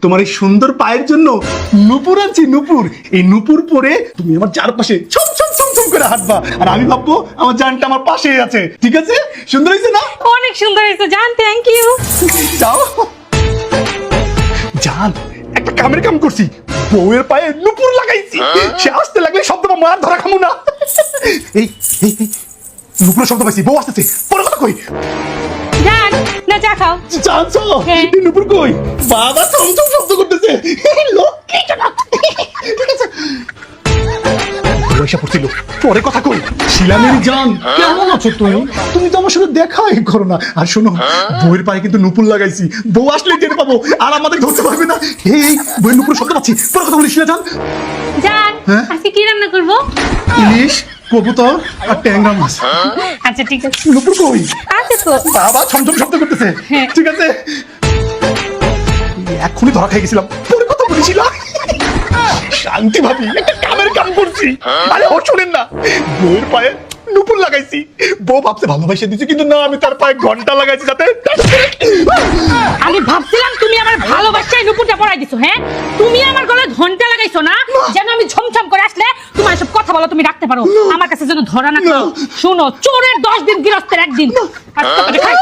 তোমার এই সুন্দর পায়ের জন্য নুপুর আনছি, নুপুর। এই নুপুর পরে তুমি আমার চারপাশে ছম ছম ছম ছম করে হাঁটবা, আর আমি ভাববো আমার জানটা আমার পাশেই আছে। ঠিক আছে? সুন্দর হয়েছে না? অনেক সুন্দর হয়েছে জান, থ্যাংক ইউ। যাও জান, একটা কামের কাম করছি, বউয়ের পায়ে নুপুর লাগাইছি। সে আসতে লাগলে শব্দ বা মার ধরা খামু না। এই এই এই, নুপুরের শব্দ পাইছি, বউ আসতেছে, পরে কথা কই। জান না, চা খাও। জানছো হ্যাঁ। এই নুপুর কই? বাবা চমচম শব্দ করতেছে, লক্ষ্মী জানা। ঠিক আছে, পয়সা পড়ছিল, পরে কথা কই। শিলামের জান, কেমন আছো তুমি? তুমি তো আমার সাথে দেখাই করো না। আর শোনো, বউয়ের পায়ে কিন্তু নুপুর লাগাইছি, বউ আসলে টের পাবো, আর আমাদের ধরতে পারবে না। এই বউয়ের নুপুর শব্দ পাচ্ছি, পরে কথা বলি। শিলা জান, জান হ্যাঁ? আজকে কি রান্না করবো? ইলিশ, কবুতর আর ট্যাংরা মাছ। আচ্ছা ঠিক আছে। নুপুর কই? আছে তো। বাবা ছমছম শব্দ করতেছে। হ্যাঁ। ঠিক আছে, এক্ষুনি ধরা খাই গেছিলাম, পরে কথা বলেছিলাম। শান্তি ভাবি, একটা কামের কাম করছি। আরে ও শোনেন না, বউয়ের পায়ে নুপুর লাগাইছি। বউ ভাবছে ভালোবাসে দিচ্ছে, কিন্তু না, আমি তার পায়ে ঘন্টা লাগাইছি যাতে। আমি ভাবছিলাম তুমি আমার ভালোবাসায় নুপুরটা পরাই দিছো। হ্যাঁ, তুমি আমার গলায় ঘন্টা লাগাইছো না, যেন আমি ছমছম করে আসলে তোমার সব কথা বলো তুমি রাখতে পারো, আমার কাছে যেন ধরা না খাও। শোনো, চোরের 10 দিন, গৃহস্থের 1 দিন। আজকে খাই।